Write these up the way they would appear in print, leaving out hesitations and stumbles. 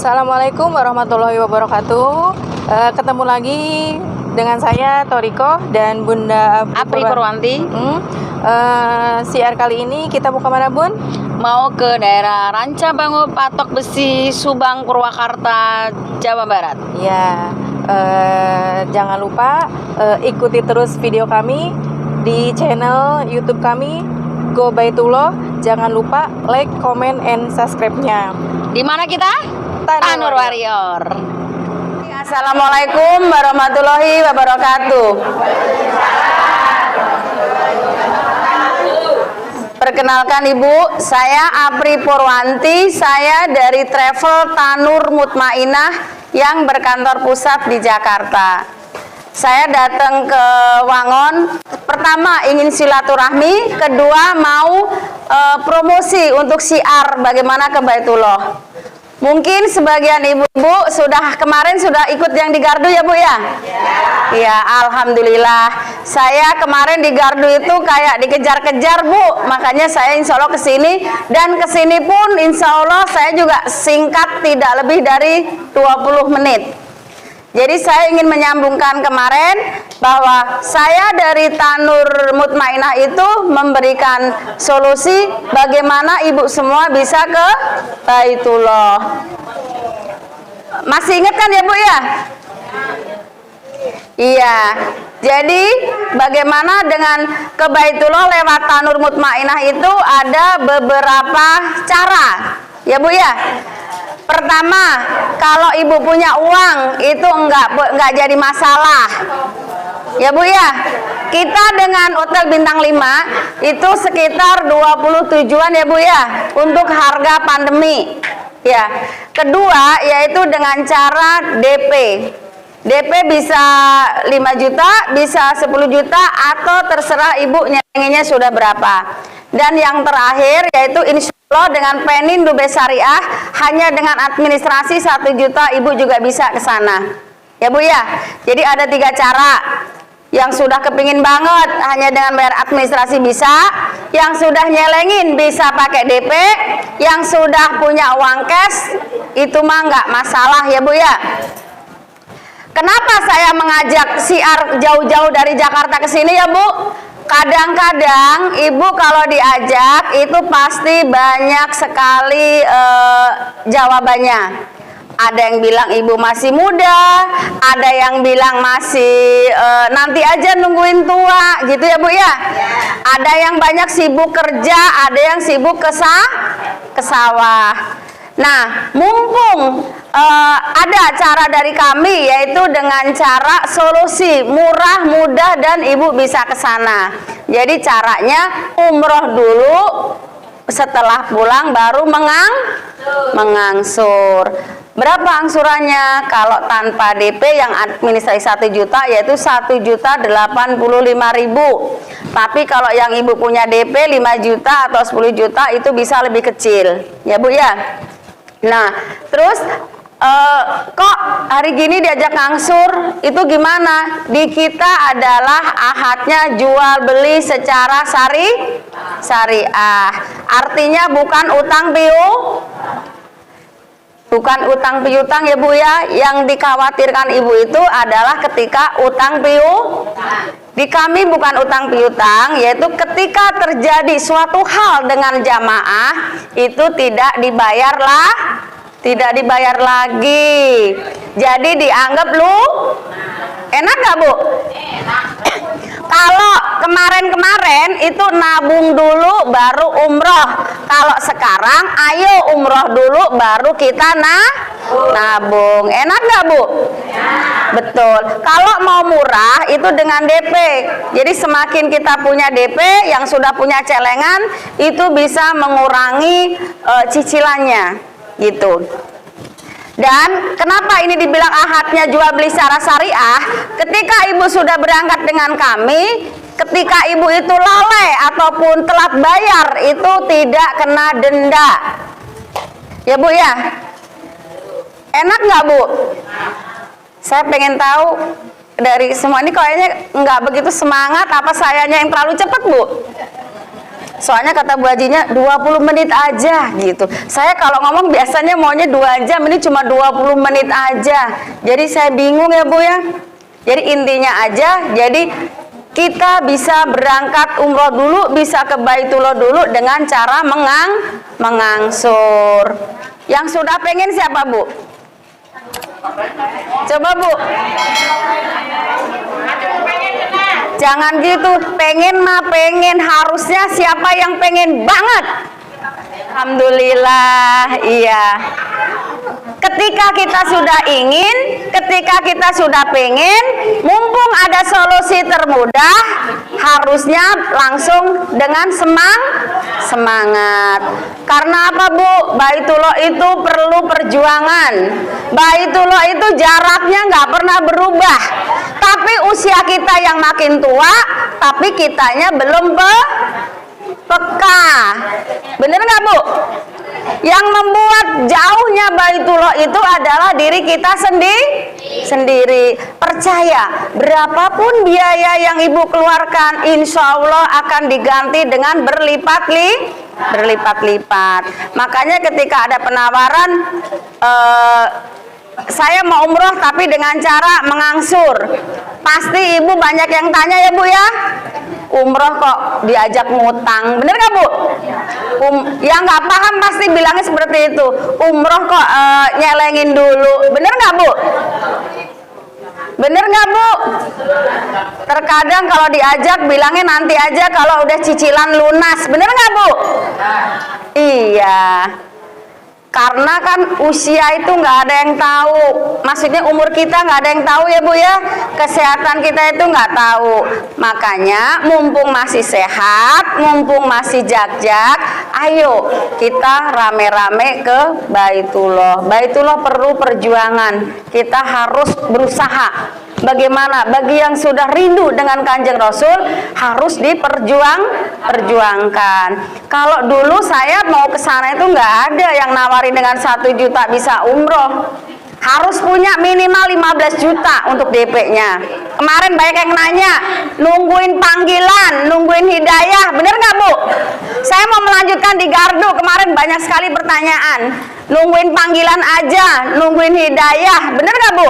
Assalamualaikum warahmatullahi wabarakatuh. Ketemu lagi dengan saya Toriko dan Bunda Apri Purwanti. Siar kali ini kita mau kemana, Bun? Mau ke daerah Ranca Bango, Patok Besi, Subang, Purwakarta, Jawa Barat. Ya, jangan lupa ikuti terus video kami di channel YouTube kami Go Baitullah. Jangan lupa like, comment, and subscribe-nya. Di mana kita? Tanur Warrior. Assalamualaikum warahmatullahi wabarakatuh. Perkenalkan Ibu, saya Apri Purwanti, saya dari Travel Tanur Mutmainah yang berkantor pusat di Jakarta. Saya datang ke Wangon, pertama ingin silaturahmi, kedua mau promosi untuk syiar bagaimana ke Baitullah. Mungkin sebagian ibu-ibu kemarin sudah ikut yang di Gardu ya Bu ya? Ya, alhamdulillah. Saya kemarin di Gardu itu kayak dikejar-kejar Bu, makanya saya insya Allah kesini, dan kesini pun insya Allah saya juga singkat tidak lebih dari 20 menit. Jadi saya ingin menyambungkan kemarin bahwa saya dari Tanur Mutmainah itu memberikan solusi bagaimana ibu semua bisa ke Baitullah. Masih ingat kan ya Bu ya? Iya. Jadi bagaimana dengan ke Baitullah lewat Tanur Mutmainah itu ada beberapa cara. Ya Bu ya? Pertama, kalau ibu punya uang itu enggak jadi masalah. Ya Bu ya. Kita dengan hotel bintang 5 itu sekitar 20 tujuan ya Bu ya untuk harga pandemi. Ya. Kedua yaitu dengan cara DP. DP bisa 5 juta, bisa 10 juta atau terserah ibu nyengennya sudah berapa. Dan yang terakhir yaitu insya Allah dengan Penindo Syariah hanya dengan administrasi 1 juta ibu juga bisa ke sana. Ya Bu ya. Jadi ada 3 cara. Yang sudah kepingin banget hanya dengan bayar administrasi bisa, yang sudah nyelengin bisa pakai DP, yang sudah punya uang cash itu mah nggak masalah ya Bu ya. Kenapa saya mengajak syiar jauh-jauh dari Jakarta ke sini ya Bu? Kadang-kadang ibu kalau diajak itu pasti banyak sekali jawabannya. Ada yang bilang ibu masih muda, ada yang bilang masih nanti aja nungguin tua gitu ya Bu ya. Ada yang banyak sibuk kerja, ada yang sibuk ke sawah. Nah, mumpung ada cara dari kami yaitu dengan cara solusi murah, mudah, dan ibu bisa ke sana. Jadi caranya umroh dulu, setelah pulang baru mengangsur. Berapa angsurannya? Kalau tanpa DP yang administrasi 1 juta yaitu 1.085.000. Tapi kalau yang ibu punya DP 5 juta atau 10 juta itu bisa lebih kecil. Ya Bu ya. Nah, terus kok hari gini diajak ngangsur itu gimana? Di kita adalah ahadnya jual beli secara syariah. Artinya bukan utang piutang ya Bu ya. Yang dikhawatirkan ibu itu adalah ketika utang di kami bukan utang piutang, yaitu ketika terjadi suatu hal dengan jamaah itu tidak dibayar lagi. Jadi dianggap enak gak Bu? Kalau kemarin itu nabung dulu baru umroh. Kalau sekarang ayo umroh dulu baru kita nabung. Enak gak Bu? Betul. Kalau mau murah itu dengan DP. Jadi semakin kita punya DP yang sudah punya celengan itu bisa mengurangi cicilannya gitu. Dan kenapa ini dibilang ahadnya jual beli secara syariah? Ketika ibu sudah berangkat dengan kami, ketika ibu itu lalai ataupun telat bayar itu tidak kena denda. Ya Bu ya. Enak nggak Bu? Saya pengen tahu dari semua ini kayaknya nggak begitu semangat, apa sayanya yang terlalu cepat Bu? Soalnya kata Bu Hajinya 20 menit aja gitu. Saya kalau ngomong biasanya maunya 2 jam, ini cuma 20 menit aja. Jadi saya bingung ya Bu ya. Jadi intinya aja, jadi kita bisa berangkat umroh dulu, bisa ke Baitullah dulu dengan cara mengangsur. Yang sudah pengen siapa Bu? Coba Bu. Jangan gitu, pengen mah pengen, harusnya siapa yang pengen banget? Alhamdulillah, iya. Ketika kita sudah ingin, ketika kita sudah pengen, mumpung ada solusi termudah, harusnya langsung dengan semangat. Karena apa Bu? Baitullah itu perlu perjuangan. Baitullah itu jaraknya nggak pernah berubah. Tapi usia kita yang makin tua, tapi kitanya belum peka. Bener nggak Bu? Yang membuat jauhnya Baitullah itu adalah diri kita sendiri. Percaya, berapapun biaya yang Ibu keluarkan, insya Allah akan diganti dengan berlipat-lipat. Makanya ketika ada penawaran, saya mau umroh tapi dengan cara mengangsur, pasti Ibu banyak yang tanya ya Bu ya, umroh kok diajak ngutang, bener gak Bu? Yang nggak paham pasti bilangnya seperti itu, umroh kok nyelengin dulu, bener gak Bu? Bener nggak Bu? Terkadang kalau diajak bilangnya nanti aja kalau udah cicilan lunas, bener nggak Bu? Iya. Karena kan usia itu nggak ada yang tahu, maksudnya umur kita nggak ada yang tahu ya Bu ya, kesehatan kita itu nggak tahu. Makanya mumpung masih sehat, mumpung masih jak-jak, ayo kita rame-rame ke Baitullah. Baitullah perlu perjuangan, kita harus berusaha. Bagaimana? Bagi yang sudah rindu dengan Kanjeng Rasul harus diperjuangkan. Kalau dulu saya mau ke sana itu nggak ada yang nawarin dengan 1 juta bisa umroh. Harus punya minimal 15 juta untuk DP-nya. Kemarin banyak yang nanya, nungguin panggilan, nungguin hidayah, bener nggak Bu? Saya mau melanjutkan di Gardu, kemarin banyak sekali pertanyaan. Nungguin panggilan aja, nungguin hidayah, bener nggak Bu?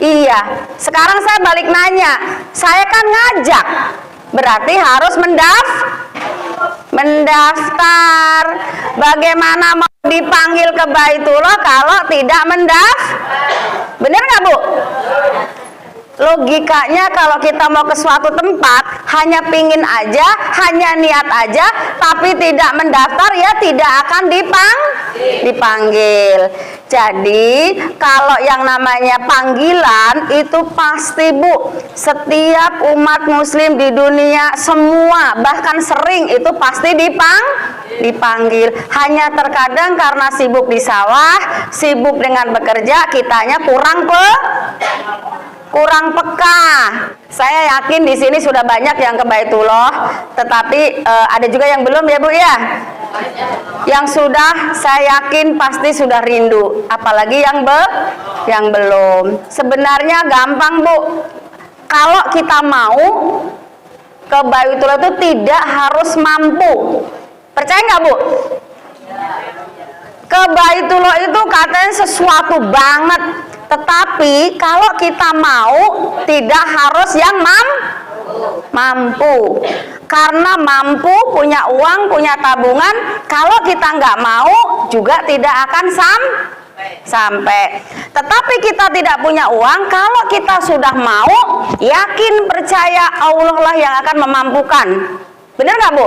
Iya, sekarang saya balik nanya, saya kan ngajak, berarti harus mendaftar. Bagaimana mau dipanggil ke Baitullah kalau tidak bener nggak Bu? Logikanya kalau kita mau ke suatu tempat hanya pingin aja, hanya niat aja, tapi tidak mendaftar ya tidak akan dipanggil. Jadi kalau yang namanya panggilan itu pasti Bu, setiap umat muslim di dunia semua bahkan sering itu pasti dipanggil. Hanya terkadang karena sibuk di sawah, sibuk dengan bekerja, kitanya kurang peka. Saya yakin di sini sudah banyak yang ke Baitullah, tetapi ada juga yang belum ya Bu ya. Yang sudah saya yakin pasti sudah rindu, apalagi yang belum. Sebenarnya gampang Bu. Kalau kita mau ke Baitullah itu tidak harus mampu. Percaya nggak Bu? Ke Baitullah itu katanya sesuatu banget. Tetapi kalau kita mau tidak harus yang mampu. Karena mampu, punya uang, punya tabungan, kalau kita nggak mau juga tidak akan sampai. Tetapi kita tidak punya uang, kalau kita sudah mau, yakin percaya Allah lah yang akan memampukan. Benar nggak Bu?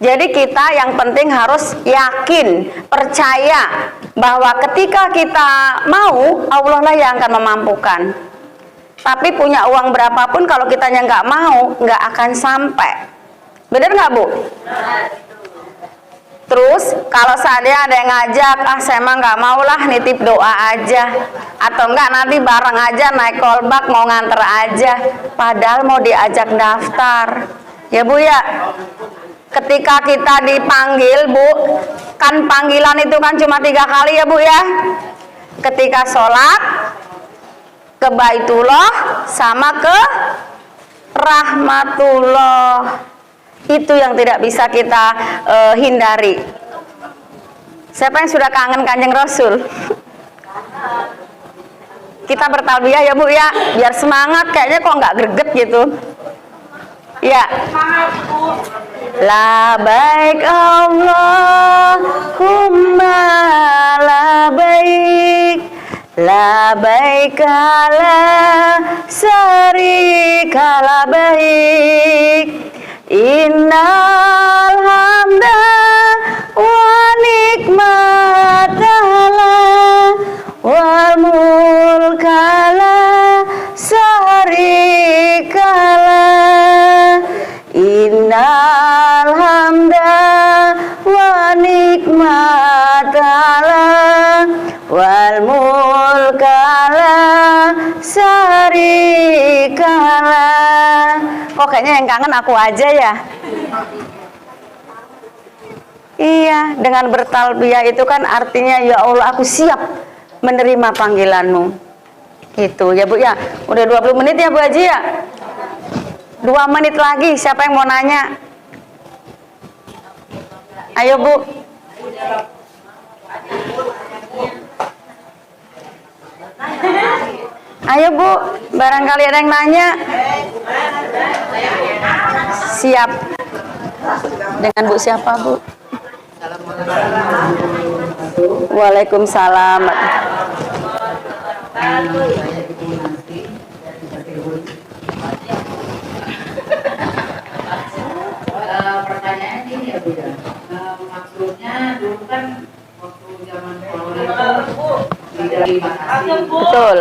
Jadi kita yang penting harus yakin, percaya bahwa ketika kita mau, Allah lah yang akan memampukan. Tapi punya uang berapapun kalau kitanya nggak mau, nggak akan sampai. Bener nggak Bu? Terus kalau seandainya ada yang ngajak, saya mah nggak mau lah, nitip doa aja. Atau enggak nanti bareng aja naik kolbak mau nganter aja. Padahal mau diajak daftar. Ya Bu ya? Ketika kita dipanggil Bu, kan panggilan itu kan cuma 3 kali ya Bu ya. Ketika sholat, ke Baitullah, sama ke Rahmatullah. Itu yang tidak bisa kita hindari. Siapa yang sudah kangen Kanjeng Rasul? Kita bertalbiyah ya Bu ya, biar semangat. Kayaknya kok nggak greget gitu. Ya. Labaik Allahumma labaik, labaik la syarika labaik, innal hamda wa nikmata wal mulka la syarika lah, innal hamda wa nikmata wal mulka la syarika lah. Kok kayaknya yang kangen aku aja ya? Iya, dengan bertalbiyah itu kan artinya ya Allah aku siap menerima panggilanmu. Itu ya Bu ya. Udah 20 menit ya Bu Haji ya. 2 menit lagi, siapa yang mau nanya? Ayo Bu. Ayo Bu, barangkali ada yang nanya. Siap. Dengan Bu siapa Bu? Waalaikumsalam. Pertanyaannya gini ya Bu ya, maksudnya dulu kan waktu zaman corona itu di Makassar. Betul.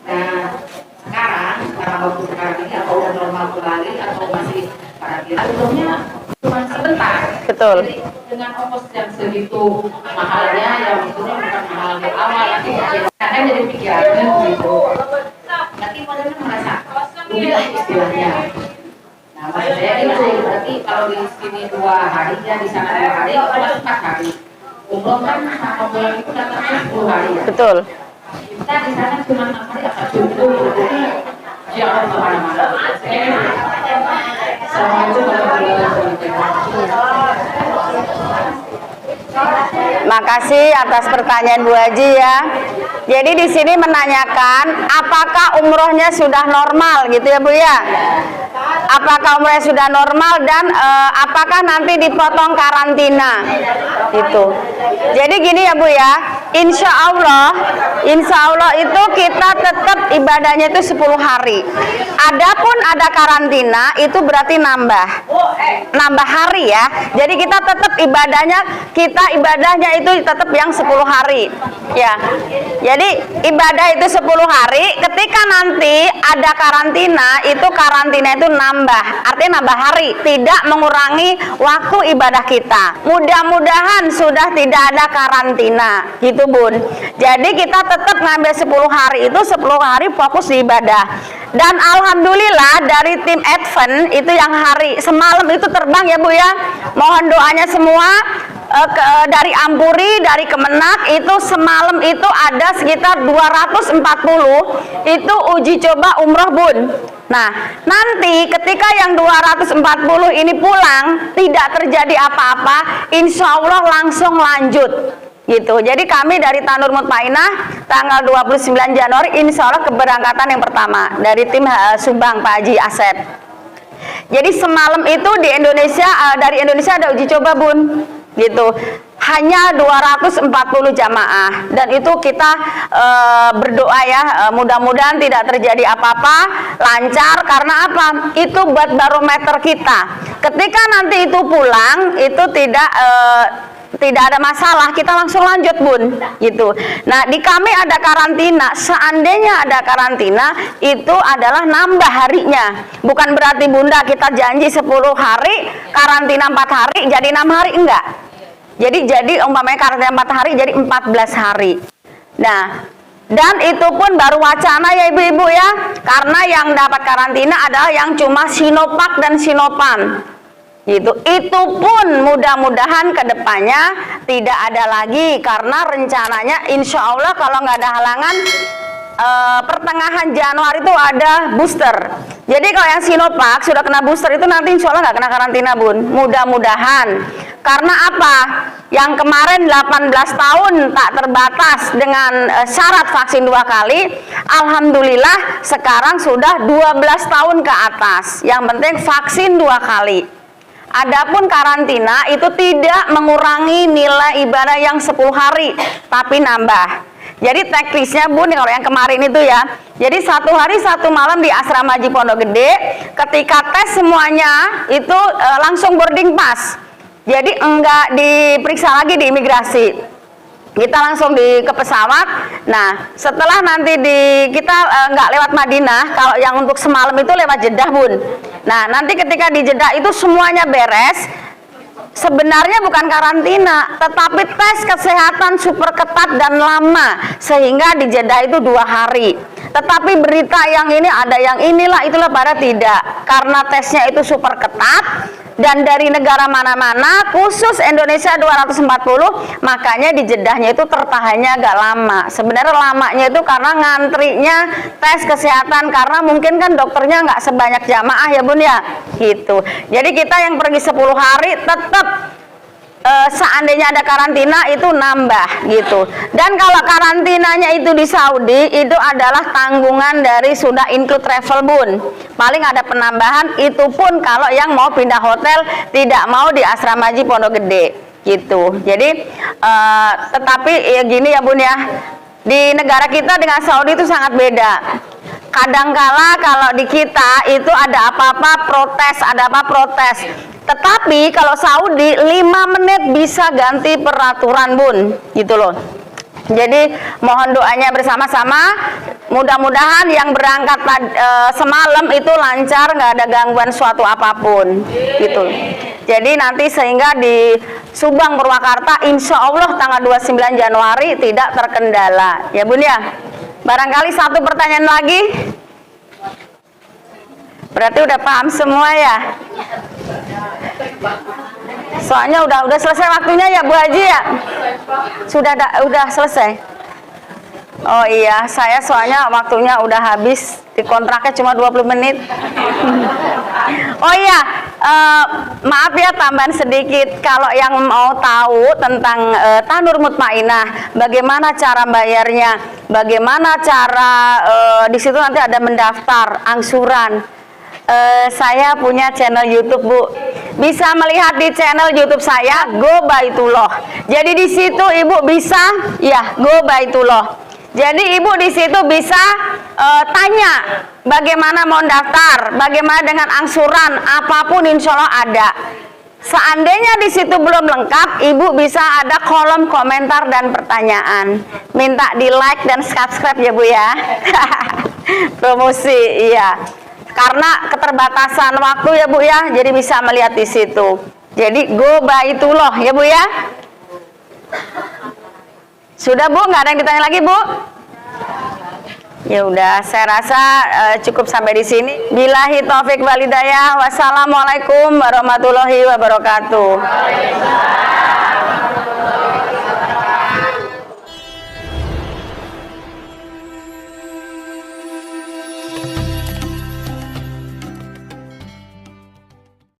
Nah sekarang karena waktu sekarang ini apa udah normal kembali atau masih karantina? Sebelumnya cuma sebentar. Betul. Jadi dengan ongkos yang segitu mahalnya, yang maksudnya bukan mahal di awal, nanti kan jadi pikirannya gitu. Nanti pada merasa rugi lah istilahnya. Nah, maksud saya itu berarti kalau di sini 2 hari ya di sana 2 hari, otomatis 4 hari. Umroh kan sama bulan itu datangnya 10 hari ya. Betul. Kita di sana cuma 6 hari apa cukup jauh kemana-mana. Assalamualaikum warahmatullahi wabarakatuh. Makasih atas pertanyaan Bu Haji ya. Jadi di sini menanyakan apakah umrohnya sudah normal gitu ya Bu ya? Apakah umrohnya sudah normal dan apakah nanti dipotong karantina gitu. Jadi gini ya Bu ya, insya Allah itu kita tetap ibadahnya itu 10 hari. Adapun ada karantina itu berarti nambah hari ya. Jadi kita tetap ibadahnya itu tetap yang 10 hari ya. Jadi ibadah itu 10 hari, ketika nanti ada karantina itu nambah, artinya nambah hari, tidak mengurangi waktu ibadah kita. Mudah-mudahan sudah tidak ada karantina gitu Bun. Jadi kita tetap ngambil 10 hari itu 10 hari fokus di ibadah. Dan alhamdulillah dari tim Advent itu yang hari semalam itu terbang ya Bu ya. Mohon doanya semua dari Ampuri, dari Kemenak itu semalam itu ada sekitar 240 itu uji coba umroh Bun. Nah nanti ketika yang 240 ini pulang tidak terjadi apa-apa, insya Allah langsung lanjut gitu. Jadi kami dari Tanur Mutmainah tanggal 29 Januari insya Allah keberangkatan yang pertama dari tim Subang Pak Haji Asep. Jadi semalam itu di Indonesia dari Indonesia ada uji coba Bun gitu, hanya 240 jamaah dan itu kita berdoa ya mudah-mudahan tidak terjadi apa-apa, lancar. Karena apa? Itu buat barometer kita ketika nanti itu pulang itu tidak ada masalah, kita langsung lanjut Bun gitu. Nah di kami ada karantina, seandainya ada karantina itu adalah nambah harinya, bukan berarti Bunda kita janji 10 hari karantina 4 hari jadi 6 hari, enggak. Jadi umpamanya karantina 4 hari jadi 14 hari. Nah dan itu pun baru wacana ya ibu-ibu ya, karena yang dapat karantina adalah yang cuma Sinovac dan Sinovac gitu. Itu pun mudah-mudahan kedepannya tidak ada lagi, karena rencananya insya Allah kalau nggak ada halangan pertengahan Januari itu ada booster. Jadi kalau yang Sinovac sudah kena booster itu nanti insya Allah nggak kena karantina, Bun. Mudah-mudahan. Karena apa? Yang kemarin 18 tahun tak terbatas dengan syarat vaksin 2 kali, alhamdulillah sekarang sudah 12 tahun ke atas. Yang penting vaksin 2 kali. Adapun karantina itu tidak mengurangi nilai ibadah yang 10 hari, tapi nambah. Jadi teknisnya, Bun, kalau yang kemarin itu ya, jadi 1 hari 1 malam di Asrama Haji Pondok Gede, ketika tes semuanya itu langsung boarding pass. Jadi enggak diperiksa lagi di imigrasi. Kita langsung ke pesawat. Nah, setelah nanti kita nggak lewat Madinah, kalau yang untuk semalam itu lewat Jeddah, Bun. Nah, nanti ketika di Jeddah itu semuanya beres. Sebenarnya bukan karantina, tetapi tes kesehatan super ketat dan lama, sehingga di Jeddah itu 2 hari. Tetapi berita yang ini ada yang inilah itulah, pada tidak, karena tesnya itu super ketat dan dari negara mana-mana, khusus Indonesia 240, makanya di Jeddahnya itu tertahannya agak lama. Sebenarnya lamanya itu karena ngantrinya tes kesehatan, karena mungkin kan dokternya nggak sebanyak jamaah ya, Bun ya, gitu. Jadi kita yang pergi 10 hari tetap seandainya ada karantina itu nambah gitu. Dan kalau karantinanya itu di Saudi itu adalah tanggungan dari sudah include travel, Bun. Paling ada penambahan, itu pun kalau yang mau pindah hotel, tidak mau di Asrama Haji Pondok Gede gitu. Jadi tetapi ya gini ya, Bun ya, di negara kita dengan Saudi itu sangat beda. Kadangkala kalau di kita itu ada apa-apa protes, ada apa protes. Tetapi kalau Saudi 5 menit bisa ganti peraturan, Bun, gitu loh. Jadi mohon doanya bersama-sama, mudah-mudahan yang berangkat semalam itu lancar, nggak ada gangguan suatu apapun, gitu. Jadi nanti sehingga di Subang Purwakarta insya Allah tanggal 29 Januari tidak terkendala, ya, Bun ya. Barangkali satu pertanyaan lagi. Berarti udah paham semua ya. Soalnya udah selesai waktunya ya, Bu Haji ya. Udah selesai. Oh iya, saya soalnya waktunya udah habis, di kontraknya cuma 20 menit. Oh iya, maaf ya tambahan sedikit, kalau yang mau tahu tentang Tanur Mutmainah, bagaimana cara bayarnya, bagaimana cara di situ nanti ada mendaftar angsuran. Saya punya channel YouTube, Bu. Bisa melihat di channel YouTube saya Go Baitullah. Jadi di situ Ibu bisa ya Go Baitullah. Jadi Ibu di situ bisa tanya bagaimana mau daftar, bagaimana dengan angsuran, apapun insya Allah ada. Seandainya di situ belum lengkap, Ibu bisa ada kolom komentar dan pertanyaan. Minta di like dan subscribe ya, Bu ya. Promosi, iya. Karena keterbatasan waktu ya, Bu ya, jadi bisa melihat di situ. Jadi Go Baitullah ya, Bu ya. Sudah, Bu, nggak ada yang ditanya lagi, Bu? Ya udah, saya rasa cukup sampai di sini. Billahi taufik wal hidayah. Wassalamualaikum warahmatullahi wabarakatuh.